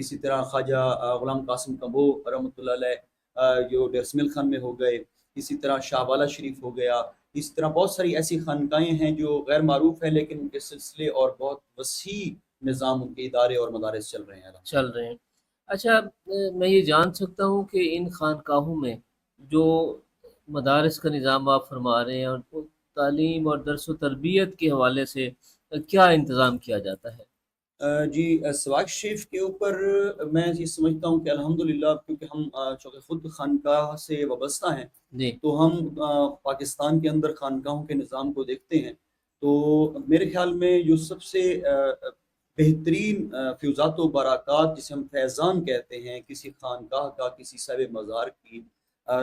اسی طرح خواجہ غلام قاسم کمبو رحمۃ اللہ علیہ جو ڈیرسمل خان میں ہو گئے، اسی طرح شاہ والا شریف ہو گیا، اس طرح بہت ساری ایسی خانقاہیں ہیں جو غیر معروف ہیں لیکن ان کے سلسلے اور بہت وسیع نظام ان کے ادارے اور مدارس چل رہے ہیں چل رہے ہیں۔ اچھا، میں یہ جان سکتا ہوں کہ ان خانقاہوں میں جو مدارس کا نظام آپ فرما رہے ہیں اور وہ تعلیم اور درس و تربیت کے حوالے سے کیا انتظام کیا جاتا ہے؟ جی سواق شریف کے اوپر میں یہ سمجھتا ہوں کہ الحمدللہ کیونکہ ہم چونکہ خود خانقاہ سے وابستہ ہیں جی تو ہم پاکستان کے اندر خانقاہوں کے نظام کو دیکھتے ہیں، تو میرے خیال میں جو سب سے بہترین فیوزات و برکات جسے ہم فیضان کہتے ہیں کسی خانقاہ کا، کسی صاحب مزار کی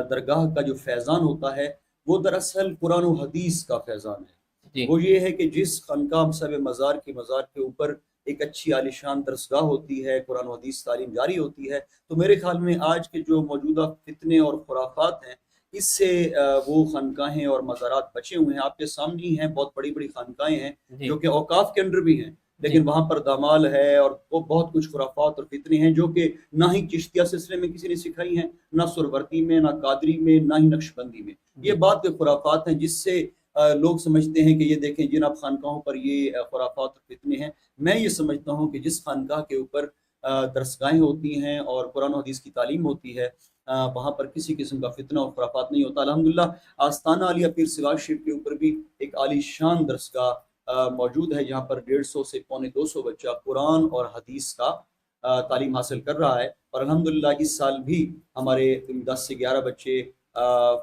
درگاہ کا جو فیضان ہوتا ہے وہ دراصل قرآن و حدیث کا فیضان ہے۔ جی وہ یہ ہے کہ جس خانقاہ صاحب مزار کے مزار کے اوپر ایک اچھی عالیشان درسگاہ ہوتی ہے، قرآن و حدیث تعلیم جاری ہوتی ہے، تو میرے خیال میں آج کے جو موجودہ فتنے اور خرافات ہیں اس سے وہ خانقاہیں اور مزارات بچے ہوئے ہیں۔ آپ کے سامنے ہی ہیں بہت بڑی بڑی خانقاہیں ہیں جی جو کہ اوقاف کے اندر بھی ہیں، جی لیکن وہاں پر دامال ہے اور وہ بہت کچھ خرافات اور فتنے ہیں جو کہ نہ ہی چشتیہ سلسلے میں کسی نے سکھائی ہیں، نہ سرورتی میں، نہ قادری میں، نہ ہی نقش بندی میں۔ یہ جی بات کے خرافات ہیں جس سے لوگ سمجھتے ہیں کہ یہ دیکھیں جناب خانقاہوں پر یہ خرافات اور فتنے ہیں۔ میں یہ سمجھتا ہوں کہ جس خانقاہ کے اوپر درسگاہیں ہوتی ہیں اور قرآن و حدیث کی تعلیم ہوتی ہے وہاں پر کسی قسم کا فتنہ اور خرافات نہیں ہوتا۔ الحمدللہ آستانہ عالیہ پیر سراج شریف کے اوپر بھی ایک عالی شان درسگاہ موجود ہے جہاں پر 150 سے 250 بچہ قرآن اور حدیث کا تعلیم حاصل کر رہا ہے، اور الحمدللہ اس سال بھی ہمارے 10 سے 11 بچے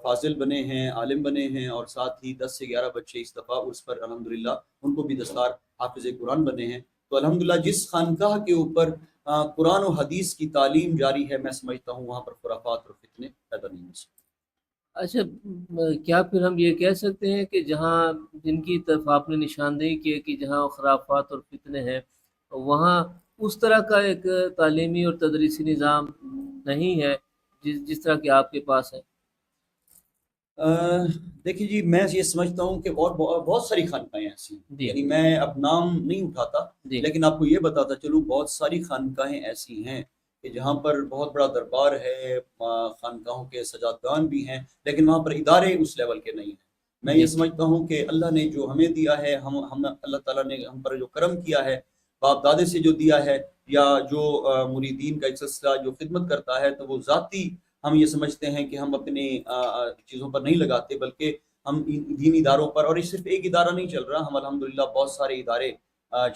فاضل بنے ہیں، عالم بنے ہیں، اور ساتھ ہی 10 سے 11 بچے اس دفعہ اس پر الحمدللہ ان کو بھی دستار حافظ قرآن بنے ہیں۔ تو الحمدللہ جس خانقاہ کے اوپر قرآن و حدیث کی تعلیم جاری ہے میں سمجھتا ہوں وہاں پر خرافات اور فتنے پیدا نہیں ہو سکتے۔ اچھا، کیا پھر ہم یہ کہہ سکتے ہیں کہ جہاں جن کی طرف آپ نے نشاندہی کی ہے کہ جہاں خرافات اور فتنے ہیں وہاں اس طرح کا ایک تعلیمی اور تدریسی نظام نہیں ہے جس طرح کہ آپ کے پاس ہے؟ دیکھیے جی میں یہ سمجھتا ہوں کہ اور بہت ساری خانقاہیں ایسی ہیں، جی یعنی میں اب نام نہیں اٹھاتا جی لیکن آپ کو یہ بتاتا چلوں بہت ساری خانقاہیں ایسی ہیں کہ جہاں پر بہت بڑا دربار ہے، خانقاہوں کے سجادگان بھی ہیں، لیکن وہاں پر ادارے اس لیول کے نہیں ہیں۔ میں یہ جی سمجھتا ہوں کہ اللہ نے جو ہمیں دیا ہے، ہم اللہ تعالیٰ نے ہم پر جو کرم کیا ہے، باپ دادے سے جو دیا ہے، یا جو مریدین کا ایک سلسلہ جو خدمت کرتا ہے، تو وہ ذاتی ہم یہ سمجھتے ہیں کہ ہم اپنی چیزوں پر نہیں لگاتے بلکہ ہم دین اداروں پر، اور یہ صرف ایک ادارہ نہیں چل رہا، ہم الحمدللہ بہت سارے ادارے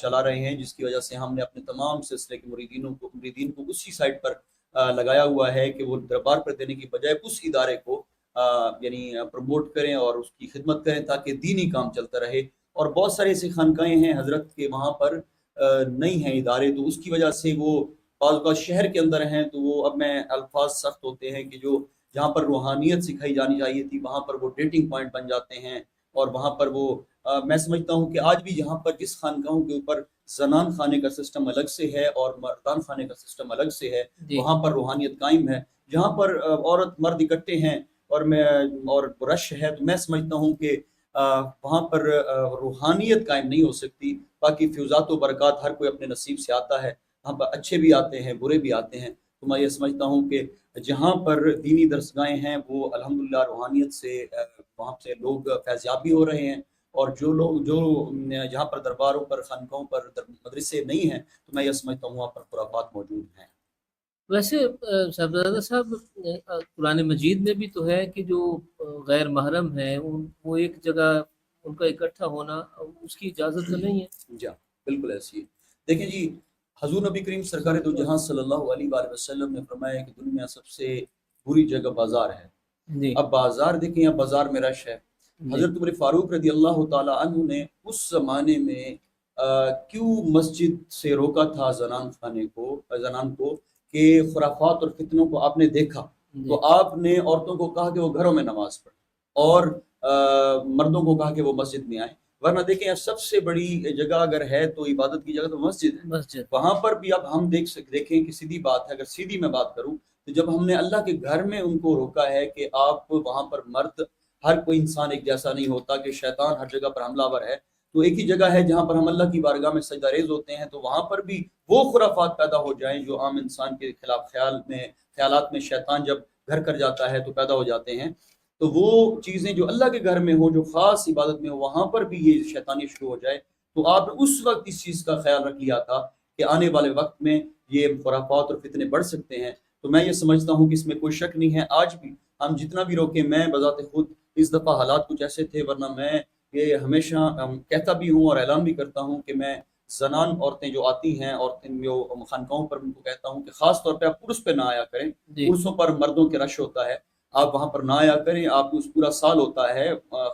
چلا رہے ہیں جس کی وجہ سے ہم نے اپنے تمام سلسلے کے مریدین کو اسی سائٹ پر لگایا ہوا ہے کہ وہ دربار پر دینے کی بجائے اس ادارے کو یعنی پروموٹ کریں اور اس کی خدمت کریں تاکہ دینی کام چلتا رہے۔ اور بہت سارے ایسے خانقاہیں ہیں حضرت کے وہاں پر نہیں ہیں ادارے، تو اس کی وجہ سے وہ بعض اوقات شہر کے اندر ہیں تو وہ اب میں الفاظ سخت ہوتے ہیں کہ جو جہاں پر روحانیت سکھائی جانی چاہیے تھی وہاں پر وہ ڈیٹنگ پوائنٹ بن جاتے ہیں، اور وہاں پر وہ میں سمجھتا ہوں کہ آج بھی جہاں پر جس خانقاہوں کے اوپر زنان خانے کا سسٹم الگ سے ہے اور مردان خانے کا سسٹم الگ سے ہے جی وہاں پر روحانیت قائم ہے، جہاں پر عورت مرد اکٹھے ہیں اور رش ہے، تو میں سمجھتا ہوں کہ وہاں پر روحانیت قائم نہیں ہو سکتی۔ باقی فیوزات و برکات ہر کوئی اپنے نصیب سے آتا ہے، وہاں پر اچھے بھی آتے ہیں برے بھی آتے ہیں، تو میں یہ سمجھتا ہوں کہ جہاں پر دینی درسگاہیں ہیں وہ الحمدللہ روحانیت سے وہاں سے لوگ فیضیاب بھی ہو رہے ہیں، اور جو لوگ جو جہاں پر درباروں پر خانقاہوں پر مدرسے نہیں ہیں تو میں یہ سمجھتا ہوں وہاں پر خرافات موجود ہیں۔ ویسے صاحبزادہ صاحب، قرآن مجید میں بھی تو ہے کہ جو غیر محرم ہیں وہ ایک جگہ ان کا اکٹھا ہونا اس کی اجازت تو نہیں ہے؟ جی ہاں، بالکل ایسی ہے۔ دیکھیں جی حضور نبی کریم سرکار دو جہاں صلی اللہ علیہ وآلہ وسلم نے فرمایا کہ دنیا سب سے بری جگہ بازار ہے۔ جی اب بازار دیکھیں، اب بازار میں رش ہے۔ جی حضرت عمر فاروق رضی اللہ تعالی عنہ نے اس زمانے میں کیوں مسجد سے روکا تھا زنان کو کہ خرافات اور فتنوں کو آپ نے دیکھا جی تو آپ نے عورتوں کو کہا کہ وہ گھروں میں نماز پڑھیں اور مردوں کو کہا کہ وہ مسجد میں آئیں، ورنہ دیکھیں سب سے بڑی جگہ اگر ہے تو عبادت کی جگہ تو مسجد ہے۔ مسجد وہاں پر بھی اب ہم دیکھیں کہ سیدھی بات ہے، اگر سیدھی میں بات کروں تو جب ہم نے اللہ کے گھر میں ان کو روکا ہے کہ آپ وہاں پر مرد ہر کوئی انسان ایک جیسا نہیں ہوتا، کہ شیطان ہر جگہ پر حملہ آور ہے، تو ایک ہی جگہ ہے جہاں پر ہم اللہ کی بارگاہ میں سجدہ ریز ہوتے ہیں، تو وہاں پر بھی وہ خرافات پیدا ہو جائیں جو عام انسان کے خلاف خیالات میں شیطان جب گھر کر جاتا ہے تو پیدا ہو جاتے ہیں، تو وہ چیزیں جو اللہ کے گھر میں ہو، جو خاص عبادت میں ہو، وہاں پر بھی یہ شیطانی شروع ہو جائے، تو آپ نے اس وقت اس چیز کا خیال رکھ لیا تھا کہ آنے والے وقت میں یہ خرافات اور فتنے بڑھ سکتے ہیں۔ تو میں یہ سمجھتا ہوں کہ اس میں کوئی شک نہیں ہے، آج بھی ہم جتنا بھی روکیں، میں بذات خود اس دفعہ حالات کچھ ایسے تھے، ورنہ میں یہ ہمیشہ کہتا بھی ہوں اور اعلان بھی کرتا ہوں کہ میں زنان عورتیں جو آتی ہیں، عورتیں جو خانقاہوں پر، ان کو کہتا ہوں کہ خاص طور پہ آپ عرس پہ نہ آیا کریں، جی عرسوں پر مردوں کے رش ہوتا ہے، آپ وہاں پر نہ آیا کریں، آپ اس پورا سال ہوتا ہے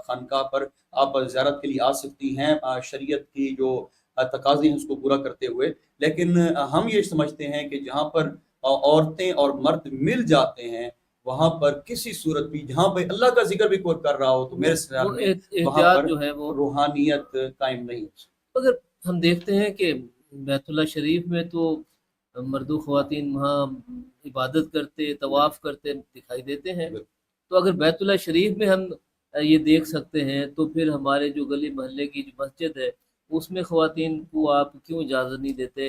خانقاہ پر آپ زیارت کے لیے آ سکتی ہیں شریعت کی جو تقاضے ہیں اس کو پورا کرتے ہوئے، لیکن ہم یہ سمجھتے ہیں کہ جہاں پر عورتیں اور مرد مل جاتے ہیں، وہاں پر کسی صورت بھی، جہاں پہ اللہ کا ذکر بھی کوئی کر رہا ہو، تو میرے خیال وہ میں وہاں احتیاط پر جو ہے وہ، روحانیت قائم نہیں ہو سکتی۔ اگر ہم دیکھتے ہیں کہ بیت اللہ شریف میں تو مرد و خواتین وہاں عبادت کرتے طواف کرتے دکھائی دیتے ہیں، تو اگر بیت اللہ شریف میں ہم یہ دیکھ سکتے ہیں تو پھر ہمارے جو گلی محلے کی جو مسجد ہے اس میں خواتین کو آپ کیوں اجازت نہیں دیتے؟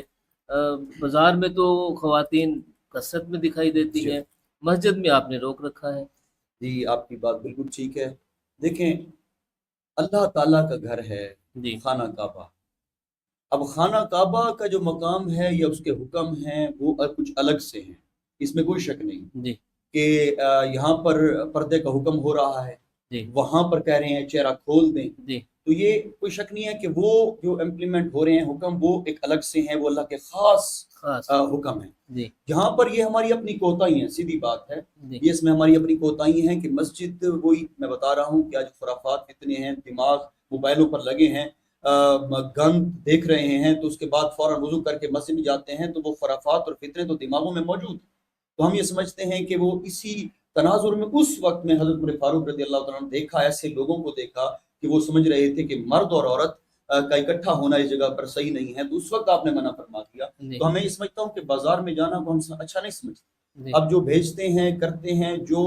بازار میں تو خواتین کثرت میں دکھائی دیتی جی ہیں، مسجد میں آپ نے روک رکھا ہے۔ جی، آپ کی بات بالکل ٹھیک ہے۔ دیکھیں، اللہ تعالیٰ کا گھر ہے جی خانہ کعبہ، اب خانہ کعبہ کا جو مقام ہے یا اس کے حکم ہیں وہ کچھ الگ سے ہیں، اس میں کوئی شک نہیں جی کہ یہاں پر پردے کا حکم ہو رہا ہے، جی وہاں پر کہہ رہے ہیں چہرہ کھول دیں، جی تو یہ کوئی شک نہیں ہے کہ وہ جو امپلیمنٹ ہو رہے ہیں حکم وہ ایک الگ سے ہیں، وہ اللہ کے خاص خاص حکم ہیں۔ جی یہاں پر یہ ہماری اپنی کوتاہی ہیں، سیدھی بات ہے، جی یہ اس میں ہماری اپنی کوتاہی ہیں کہ مسجد، وہی میں بتا رہا ہوں کہ آج خرافات اتنے ہیں، دماغ موبائلوں پر لگے ہیں، گند دیکھ رہے ہیں تو اس کے بعد فوراً وضو کر کے مسجد میں جاتے ہیں، تو وہ خرافات اور فتنے تو دماغوں میں موجود ہیں، تو ہم یہ سمجھتے ہیں کہ وہ اسی تناظر میں اس وقت میں حضرت عمر فاروق رضی اللہ تعالیٰ نے دیکھا، ایسے لوگوں کو دیکھا کہ وہ سمجھ رہے تھے کہ مرد اور عورت کا اکٹھا ہونا اس جگہ پر صحیح نہیں ہے، تو اس وقت آپ نے منع فرما دیا۔ جی تو ہمیں یہ سمجھتا ہوں کہ بازار میں جانا کو ہم اچھا نہیں سمجھتے، جی اب جو بھیجتے ہیں کرتے ہیں، جو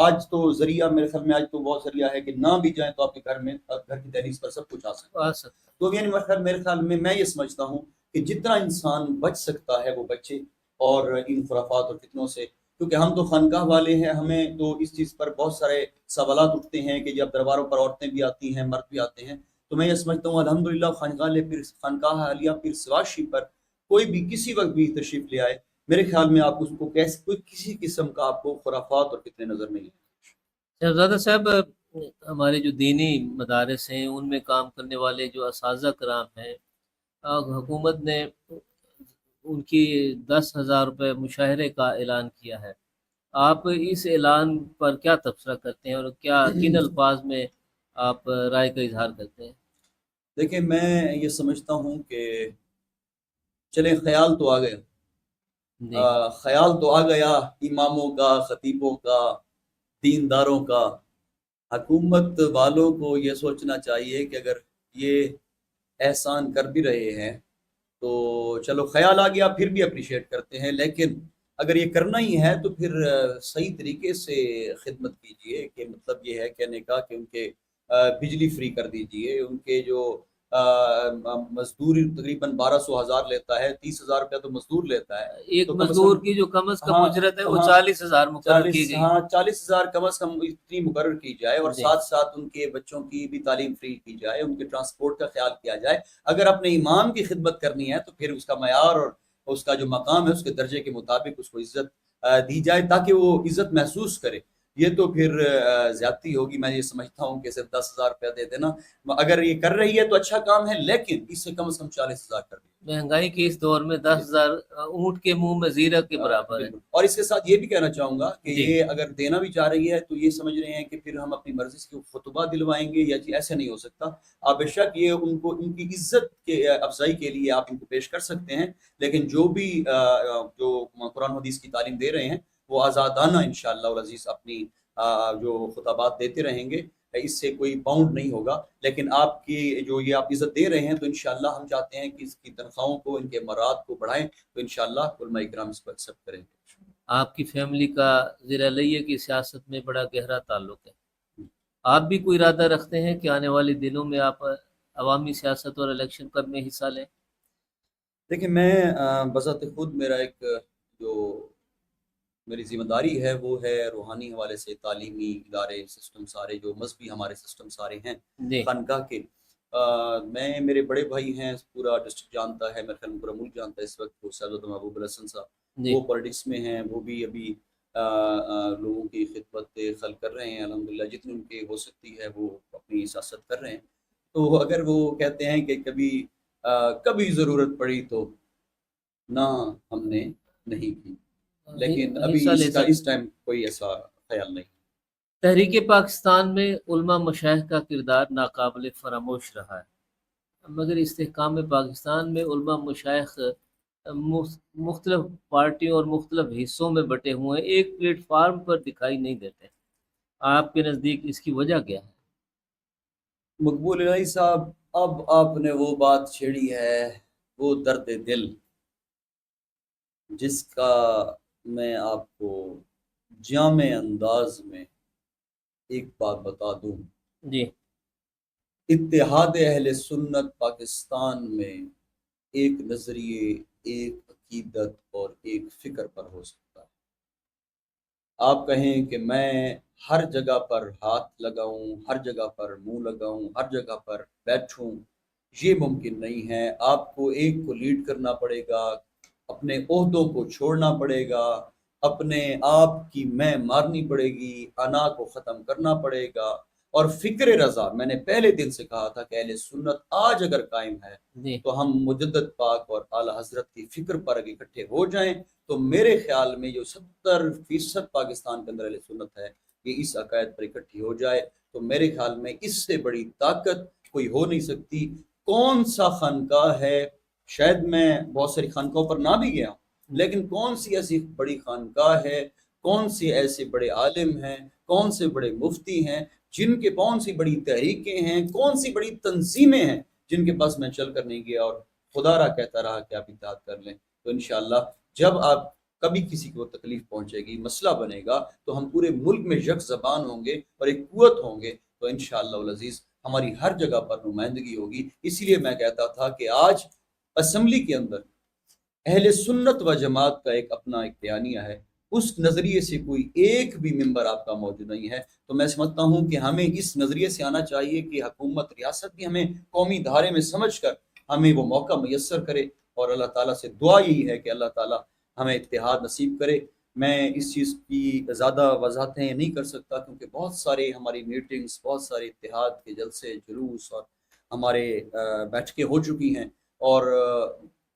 آج تو ذریعہ، میرے خیال میں آج تو بہت ذریعہ ہے کہ نہ بھی جائیں تو آپ کے گھر میں، گھر کی دہلیز پر سب کچھ آ سکتا آ ہے، سکتا تو یعنی میرے خیال میں میں یہ سمجھتا ہوں کہ جتنا انسان بچ سکتا ہے وہ بچے، اور ان خرافات اور فتنوں سے، کیونکہ ہم تو خانقاہ والے ہیں، ہمیں تو اس چیز پر بہت سارے سوالات اٹھتے ہیں کہ جب درباروں پر عورتیں بھی آتی ہیں، مرد بھی آتے ہیں، تو میں یہ سمجھتا ہوں الحمدللہ خانقاہ عالیہ پیر سواشی پر کوئی بھی کسی وقت بھی تشریف لے آئے، میرے خیال میں آپ اس کو کوئی کسی قسم کا آپ کو خرافات اور فتنے نظر نہیں ہیں۔ شہزادہ صاحب، ہمارے جو دینی مدارس ہیں ان میں کام کرنے والے جو اساتذہ کرام ہیں، حکومت نے ان کی 10,000 روپے مشاہرے کا اعلان کیا ہے، آپ اس اعلان پر کیا تبصرہ کرتے ہیں اور کیا کن الفاظ میں آپ رائے کا اظہار کرتے ہیں؟ دیکھیں، میں یہ سمجھتا ہوں کہ چلیں، خیال تو آ گیا، جی خیال تو آ گیا اماموں کا، خطیبوں کا، دینداروں کا، حکومت والوں کو یہ سوچنا چاہیے کہ اگر یہ احسان کر بھی رہے ہیں تو چلو خیال آ گیا، پھر بھی اپریشیٹ کرتے ہیں، لیکن اگر یہ کرنا ہی ہے تو پھر صحیح طریقے سے خدمت کیجئے، کہ مطلب یہ ہے کہنے کا کہ ان کے بجلی فری کر دیجئے، ان کے جو مزدور تقریباً 1200 ہزار لیتا ہے، 30,000 روپیہ تو مزدور لیتا ہے، ایک تو کم از مزدور کم، کی جو کم از کم ہاں اجرت ہے وہ ہاں 40,000 مقرر کی گئی۔ ہاں 40,000 کم از کم اتنی مقرر کی جائے، اور جی ساتھ ساتھ ان کے بچوں کی بھی تعلیم فری کی جائے، ان کے ٹرانسپورٹ کا خیال کیا جائے، اگر اپنے امام کی خدمت کرنی ہے تو پھر اس کا معیار اور اس کا جو مقام ہے اس کے درجے کے مطابق اس کو عزت دی جائے، تاکہ وہ عزت محسوس کرے، یہ تو پھر زیادتی ہوگی، میں یہ سمجھتا ہوں کہ صرف 10,000 روپیہ دے دینا، اگر یہ کر رہی ہے تو اچھا کام ہے، لیکن اس سے کم از کم 40,000 کر دیں۔ مہنگائی کے اس دور میں جی 10,000 اونٹ کے منہ میں زیرہ کے برابر ہے۔ بالکل، اور اس کے ساتھ یہ بھی کہنا چاہوں گا کہ جی یہ اگر دینا بھی چاہ رہی ہے تو یہ سمجھ رہے ہیں کہ پھر ہم اپنی مرضی سے خطبہ دلوائیں گے، یا جی ایسے نہیں ہو سکتا، آپ بے شک یہ ان کو ان کی عزت کے افزائی کے لیے آپ ان کو پیش کر سکتے ہیں، لیکن جو بھی جو قرآن حدیث کی تعلیم دے رہے ہیں وہ آزادانہ انشاءاللہ العزیز اپنی جو خطابات دیتے رہیں گے، اس سے کوئی باؤنڈ نہیں ہوگا، لیکن آپ کی جو یہ آپ عزت دے رہے ہیں تو انشاءاللہ ہم چاہتے ہیں کہ اس کی تنخواہوں کو، ان کے مراد کو بڑھائیں، تو انشاءاللہ علماء اکرام اس کو ایکسیپٹ کریں گے۔ آپ کی فیملی کا زیر علیہ کی سیاست میں بڑا گہرا تعلق ہے، آپ بھی کوئی ارادہ رکھتے ہیں کہ آنے والے دنوں میں آپ عوامی سیاست اور الیکشن کب میں حصہ لیں؟ دیکھیں میں بذات خود میرا ایک جو میری ذمہ داری ہے وہ ہے روحانی حوالے سے تعلیمی ادارے سسٹم سارے جو مذہبی ہمارے سسٹم سارے ہیں جی خانقاہ کے میں میرے بڑے بھائی ہیں پورا ڈسٹرکٹ جانتا ہے، میرے خیال میں پورا ملک جانتا ہے اس وقت، وہ سید محبوب الحسن صاحب جی وہ پولیٹکس میں ہیں، وہ بھی ابھی لوگوں کی خدمت خلق کر رہے ہیں الحمدللہ، جتنی ان کی ہو سکتی ہے وہ اپنی سیاست کر رہے ہیں۔ تو اگر وہ کہتے ہیں کہ کبھی ضرورت پڑی تو نہ ہم نے نہیں کی، لیکن ابھی حصہ لے سکتے۔ اس ٹائم کوئی ایسا خیال نہیں۔ تحریک پاکستان میں علماء مشائخ کا کردار ناقابل فراموش رہا ہے، مگر استحکام پاکستان میں علماء مشائخ مختلف پارٹیوں اور مختلف حصوں میں بٹے ہوئے ہیں، ایک پلیٹ فارم پر دکھائی نہیں دیتے۔ آپ کے نزدیک اس کی وجہ کیا ہے؟ مقبول الہی صاحب، اب آپ نے وہ بات چھیڑی ہے، وہ درد دل جس کا میں آپ کو جامع انداز میں ایک بات بتا دوں۔ جی اتحاد اہل سنت پاکستان میں ایک نظریے، ایک عقیدت اور ایک فکر پر ہو سکتا ہے۔ آپ کہیں کہ میں ہر جگہ پر ہاتھ لگاؤں، ہر جگہ پر منہ لگاؤں، ہر جگہ پر بیٹھوں، یہ ممکن نہیں ہے۔ آپ کو ایک کو لیڈ کرنا پڑے گا، اپنے عہدوں کو چھوڑنا پڑے گا، اپنے آپ کی میں مارنی پڑے گی، انا کو ختم کرنا پڑے گا، اور فکر رضا میں نے پہلے دن سے کہا تھا کہ اہل سنت آج اگر قائم ہے جی تو ہم مجدد پاک اور اعلی حضرت کی فکر پر اگر اکٹھے ہو جائیں تو میرے خیال میں جو 70% پاکستان کے اندر اہل سنت ہے یہ اس عقائد پر اکٹھی ہو جائے تو میرے خیال میں اس سے بڑی طاقت کوئی ہو نہیں سکتی۔ کون سا خانقاہ ہے، شاید میں بہت ساری خانقاہوں پر نہ بھی گیا ہوں، لیکن کون سی ایسی بڑی خانقاہ ہے، کون سے ایسے بڑے عالم ہیں، کون سے بڑے مفتی ہیں، جن کے کون سی بڑی تحریکیں ہیں، کون سی بڑی تنظیمیں ہیں جن کے پاس میں چل کر نہیں گیا اور خدا را کہتا رہا کہ آپ اتحاد کر لیں۔ تو انشاءاللہ جب آپ کبھی کسی کو تکلیف پہنچے گی، مسئلہ بنے گا، تو ہم پورے ملک میں یک زبان ہوں گے اور ایک قوت ہوں گے، تو انشاءاللہ العزیز ہماری ہر جگہ پر نمائندگی ہوگی۔ اسی لیے میں کہتا تھا کہ آج اسمبلی کے اندر اہل سنت و جماعت کا اپنا ایک بیانیہ ہے، اس نظریے سے کوئی ایک بھی ممبر آپ کا موجود نہیں ہے۔ تو میں سمجھتا ہوں کہ ہمیں اس نظریے سے آنا چاہیے کہ حکومت ریاست بھی ہمیں قومی دھارے میں سمجھ کر ہمیں وہ موقع میسر کرے، اور اللہ تعالیٰ سے دعا یہی ہے کہ اللہ تعالیٰ ہمیں اتحاد نصیب کرے۔ میں اس چیز کی زیادہ وضاحتیں نہیں کر سکتا کیونکہ بہت سارے ہماری میٹنگز، بہت سارے اتحاد کے جلسے جلوس اور ہمارے بیٹھکیں ہو چکی ہیں، اور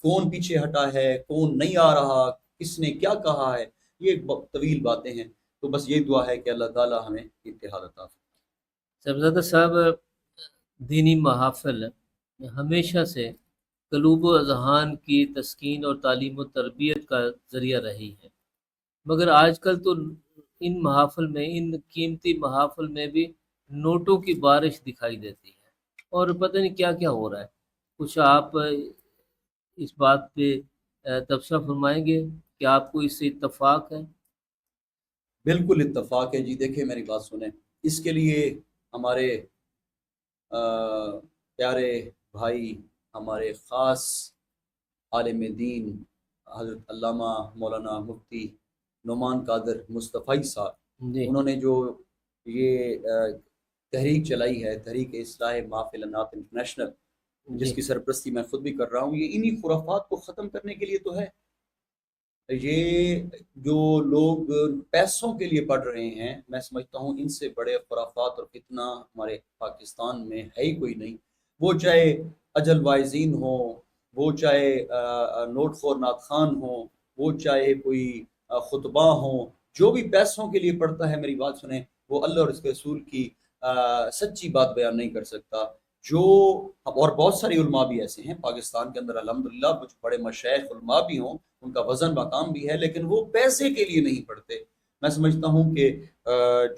کون پیچھے ہٹا ہے، کون نہیں آ رہا، کس نے کیا کہا ہے، یہ طویل باتیں ہیں۔ تو بس یہ دعا ہے کہ اللہ تعالیٰ ہمیں اتحاد عطا فرمائے۔ صاحبزادہ صاحب، دینی محافل ہمیشہ سے قلوب و اذہان کی تسکین اور تعلیم و تربیت کا ذریعہ رہی ہے، مگر آج کل تو ان محافل میں، ان قیمتی محافل میں بھی نوٹوں کی بارش دکھائی دیتی ہے، اور پتہ نہیں کیا کیا ہو رہا ہے۔ کچھ آپ اس بات پہ تبصرہ فرمائیں گے کہ آپ کو اس سے اتفاق ہے؟ بالکل اتفاق ہے جی۔ دیکھیں میری بات سنیں، اس کے لیے ہمارے پیارے بھائی، ہمارے خاص عالم دین حضرت علامہ مولانا مفتی نعمان قادر مصطفی صاحب، جی انہوں نے جو یہ تحریک چلائی ہے، تحریک اصلاح محافل انات انٹرنیشنل، جس جی کی سرپرستی میں خود بھی کر رہا ہوں، یہ انہی خرافات کو ختم کرنے کے لیے تو ہے۔ یہ جو لوگ پیسوں کے لیے پڑھ رہے ہیں، میں سمجھتا ہوں ان سے بڑے خرافات اور فتنہ ہمارے پاکستان میں ہے ہی کوئی نہیں۔ وہ چاہے اجل وائزین ہوں، وہ چاہے نوٹ خور نات خان ہوں، وہ چاہے کوئی خطبہ ہوں، جو بھی پیسوں کے لیے پڑھتا ہے، میری بات سنیں، وہ اللہ اور اس کے رسول کی سچی بات بیان نہیں کر سکتا۔ جو اور بہت سارے علماء بھی ایسے ہیں پاکستان کے اندر الحمدللہ، کچھ بڑے مشائخ علماء بھی ہوں، ان کا وزن مقام بھی ہے، لیکن وہ پیسے کے لیے نہیں پڑھتے۔ میں سمجھتا ہوں کہ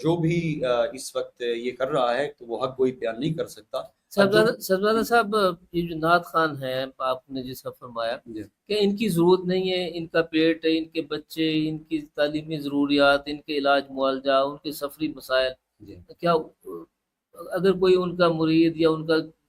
جو بھی اس وقت یہ کر رہا ہے تو وہ حق کوئی بیان نہیں کر سکتا۔ اب جو صاحبزادہ صاحب، یہ جو نعت خان ہیں، آپ نے جس کا فرمایا جی کہ ان کی ضرورت نہیں ہے، ان کا پیٹ، ان کے بچے، ان کی تعلیمی ضروریات، ان کے علاج معالجہ، ان کے سفری مسائل، جی کیا اگر کوئی ان کا مرید یا ان کا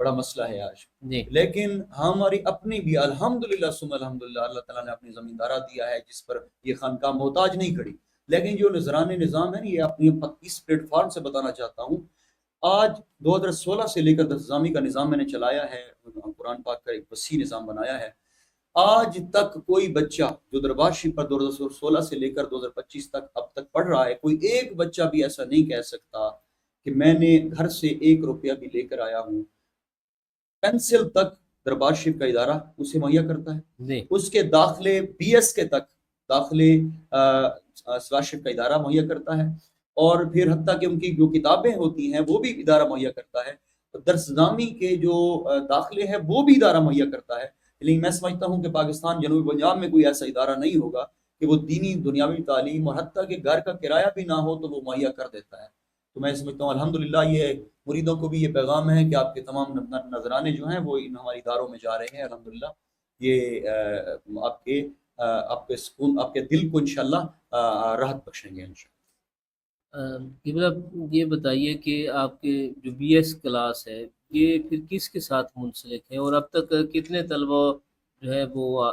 بڑا مسئلہ ہے آج. جی لیکن ہماری اپنی بھی الحمدللہ ثم الحمدللہ اللہ تعالیٰ نے اپنی زمیندارہ دیا ہے جس پر یہ خانقاہ محتاج نہیں کھڑی. لیکن جو نذرانی نظام ہے نا، یہ اپنی اس پلیٹ فارم سے بتانا چاہتا ہوں، آج 2016 سے لے کر انتظامی کا نظام میں نے چلایا ہے، قرآن پاک کا ایک وسیع نظام بنایا ہے. آج تک کوئی بچہ جو دربار شریف پر 2016 سے لے کر 2025 تک اب تک پڑھ رہا ہے، کوئی ایک بچہ بھی ایسا نہیں کہہ سکتا کہ میں نے گھر سے 1 روپیہ بھی لے کر آیا ہوں. پینسل تک دربار شریف کا ادارہ اسے مہیا کرتا ہے. جی اس کے داخلے بی ایس کے تک داخلے اسکالرشپ کا ادارہ مہیا کرتا ہے. اور پھر حتیٰ کہ ان کی جو کتابیں ہوتی ہیں وہ بھی ادارہ مہیا کرتا ہے. درس نظامی کے جو داخلے ہیں وہ بھی ادارہ مہیا کرتا ہے. لیکن میں سمجھتا ہوں کہ پاکستان جنوبی پنجاب میں کوئی ایسا ادارہ نہیں ہوگا کہ وہ دینی دنیاوی تعلیم اور حتیٰ کہ گھر کا کرایہ بھی نہ ہو تو وہ مہیا کر دیتا ہے. تو میں سمجھتا ہوں الحمدللہ یہ مریدوں کو بھی یہ پیغام ہے کہ آپ کے تمام نذرانے جو ہیں وہ ان ہمارے اداروں میں جا رہے ہیں. الحمدللہ یہ آپ کے سکون، آپ کے دل کو انشاءاللہ راحت بخشیں گے انشاءاللہ. قبلہ یہ بتائیے کہ آپ کے جو بی ایس کلاس ہے یہ پھر کس کے ساتھ منسلک ہے، اور اب تک کتنے طلبہ جو ہے وہ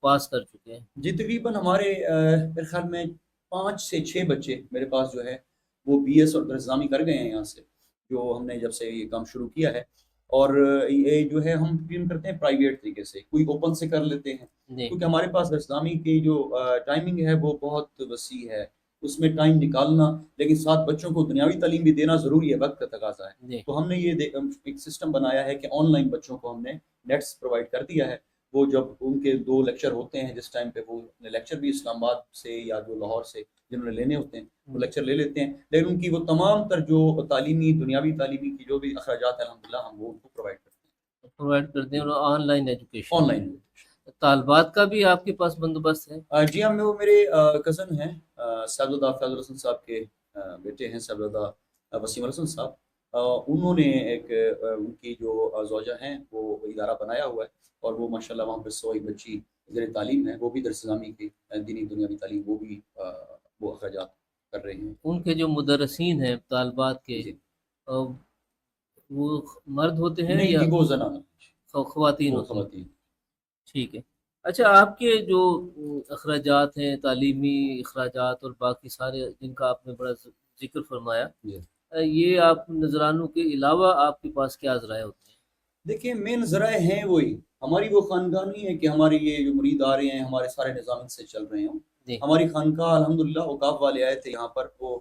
پاس کر چکے ہیں؟ جی تقریباً ہمارے میرے خیال میں 5 سے 6 بچے میرے پاس جو ہے وہ بی ایس اور درسگامی کر گئے ہیں یہاں سے، جو ہم نے جب سے یہ کام شروع کیا ہے. اور یہ جو ہے ہم ٹرین کرتے ہیں پرائیویٹ طریقے سے، کوئی اوپن سے کر لیتے ہیں جی کیونکہ ہمارے پاس درسگامی کی جو ٹائمنگ ہے وہ بہت وسیع ہے، اس میں ٹائم نکالنا، لیکن ساتھ بچوں کو دنیاوی تعلیم بھی دینا ضروری ہے، وقت کا تقاضا ہے. جی تو ہم نے یہ ایک سسٹم بنایا ہے کہ آن لائن بچوں کو ہم نے نیٹس پرووائڈ کر دیا ہے. وہ جب ان کے 2 لیکچر ہوتے ہیں جس ٹائم پہ وہ لیکچر بھی اسلام آباد سے یا جو لاہور سے جنہوں نے لینے ہوتے ہیں وہ لیکچر لے لیتے ہیں، لیکن ان کی وہ تمام تر جو تعلیمی دنیاوی تعلیمی کی جو بھی اخراجات ہیں الحمدللہ ہم وہ ان کو پرووائڈ کرتے ہیں پرووائڈ کرتے ہیں. اور on line education on line. طالبات کا بھی آپ کے پاس بندوبست ہے؟ جی ہم وہ میرے کزن ہیں صاحبزادہ فیض الحسن صاحب کے بیٹے ہیں صاحبزادہ وسیم الحسن صاحب. انہوں نے ایک ان کی جو زوجہ ہیں وہ ادارہ بنایا ہوا ہے، اور وہ ماشاءاللہ وہاں پہ 100 بچی زیر تعلیم ہے، وہ بھی درس نظامی کی دینی دنیاوی تعلیم وہ بھی وہ اخراجات کر رہے ہیں. ان کے جو مدرسین ہیں طالبات کے جی وہ مرد ہوتے ہیں نہیں یا جی وہ زنانہ، خواتین وہ ہوتی ہیں؟ خواتین. ٹھیک ہے. اچھا، آپ کے جو اخراجات ہیں، تعلیمی اخراجات اور باقی سارے جن کا آپ نے بڑا ذکر فرمایا، جی یہ آپ نذرانوں کے علاوہ آپ کے پاس کیا ذرائع ہوتے ہیں؟ دیکھیں مین ذرائع ہیں وہی ہماری وہ خانقاہ نہیں ہے کہ ہمارے یہ جو مرید آ رہے ہیں ہمارے سارے نظام سے چل رہے ہوں. جی ہماری خانقاہ الحمدللہ اوقاف والے آئے تھے یہاں پر، وہ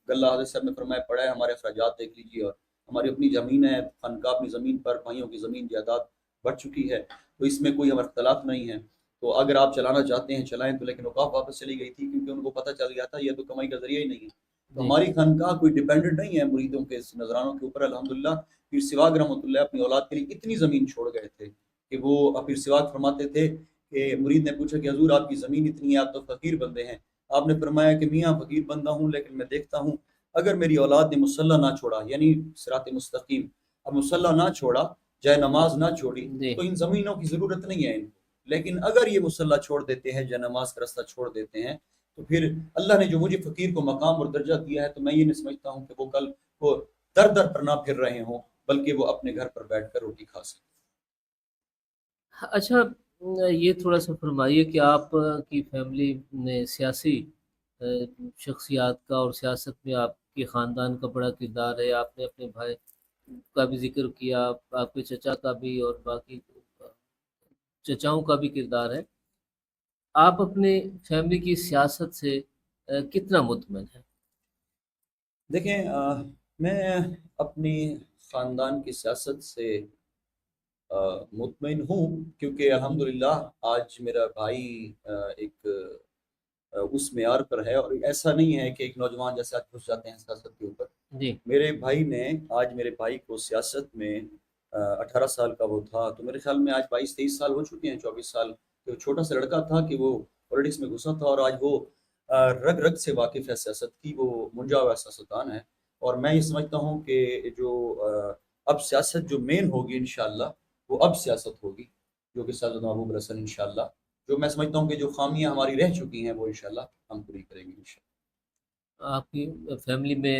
اللہ حضرت صاحب نے فرمایا پڑا ہے ہمارے اخراجات دیکھ لیجیے، اور ہماری اپنی زمین ہے، خانقاہ اپنی زمین پر بھائیوں کی زمین جائیداد بڑھ چکی ہے، تو اس میں کوئی اختلاف نہیں ہے. تو اگر آپ چلانا چاہتے ہیں چلائیں. تو لیکن اوقاف واپس چلی گئی تھی کیونکہ ان کو پتہ چل گیا تھا یہ تو کمائی کا ذریعہ ہی نہیں ہے. تو جی ہماری خانقاہ کوئی ڈیپینڈنٹ نہیں ہے مریدوں کے نذرانوں کے اوپر الحمدللہ. پیر سواگ رحمۃ اللہ اپنی اولاد کے لیے اتنی زمین چھوڑ گئے تھے کہ وہ پیر سواگ فرماتے تھے کہ مرید نے پوچھا کہ حضور آپ کی زمین اتنی ہے، آپ تو فقیر بندے ہیں. آپ نے فرمایا کہ میاں فقیر بندہ ہوں لیکن میں دیکھتا ہوں اگر میری اولاد نے مصلی نہ چھوڑا، یعنی صراط مستقیم، اب مصلی نہ چھوڑا، جائے نماز نہ چھوڑی، جی تو ان زمینوں کی ضرورت نہیں ہے ان کو. لیکن اگر یہ مصلی چھوڑ دیتے ہیں، جائے نماز کا رستہ چھوڑ دیتے ہیں، تو پھر اللہ نے جو مجھے فقیر کو مقام اور درجہ دیا ہے تو میں یہ نہیں سمجھتا ہوں کہ وہ کل وہ در در پر نہ پھر رہے ہوں، بلکہ وہ اپنے گھر پر بیٹھ کر روٹی کھا سکیں. اچھا، یہ تھوڑا سا فرمائیے کہ آپ کی فیملی نے سیاسی شخصیات کا اور سیاست میں آپ کے خاندان کا بڑا کردار ہے. آپ نے اپنے بھائی کا بھی ذکر کیا، آپ کے چچا کا بھی اور باقی چچاؤں کا بھی کردار ہے. آپ اپنے فیملی کی سیاست سے کتنا مطمئن ہیں؟ دیکھیں میں اپنی خاندان کی سیاست سے مطمئن ہوں کیونکہ الحمدللہ آج میرا بھائی ایک اس معیار پر ہے، اور ایسا نہیں ہے کہ ایک نوجوان جیسے آج گھس جاتے ہیں سیاست کے اوپر. جی میرے بھائی نے آج میرے بھائی کو سیاست میں 18 سال کا وہ تھا تو میرے خیال میں آج 22-23 سال ہو چکے ہیں، 24 سال. تو چھوٹا سا لڑکا تھا کہ وہ پولیٹکس میں گھسا تھا، اور آج وہ رگ رگ سے واقف ہے سیاست کی، وہ منجا ہوا سیاستدان ہے. اور میں یہ سمجھتا ہوں کہ جو اب سیاست جو مین ہوگی انشاءاللہ وہ اب سیاست ہوگی، جو کہ سیاست محبوب الحسن انشاءاللہ، جو میں سمجھتا ہوں کہ جو خامیاں ہماری رہ چکی ہیں وہ انشاءاللہ ہم پوری کریں گے انشاءاللہ. آپ کی فیملی میں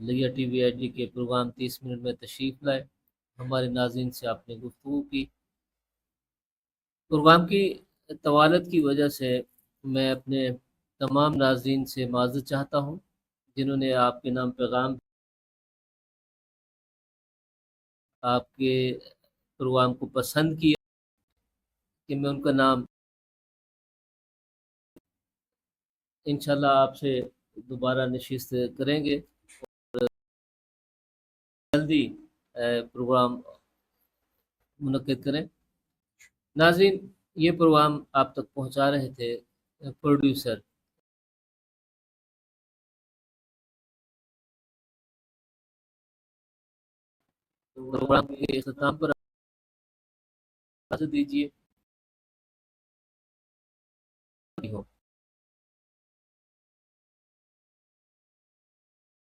لیا ٹی وی ایچ ڈی کے پروگرام 30 منٹ میں تشریف لائے، ہمارے ناظرین سے آپ نے گفتگو کی۔ پروگرام کی طوالت کی وجہ سے میں اپنے تمام ناظرین سے معذرت چاہتا ہوں جنہوں نے آپ کے نام پیغام، آپ کے پروگرام کو پسند کیا، کہ میں ان کا نام انشاءاللہ آپ سے دوبارہ نشست کریں گے، جلدی پروگرام منعقد کریں۔ ناظرین، یہ پروگرام آپ تک پہنچا رہے تھے پروڈیوسر پروگرام کے اختتام پر اجازت دیجیے۔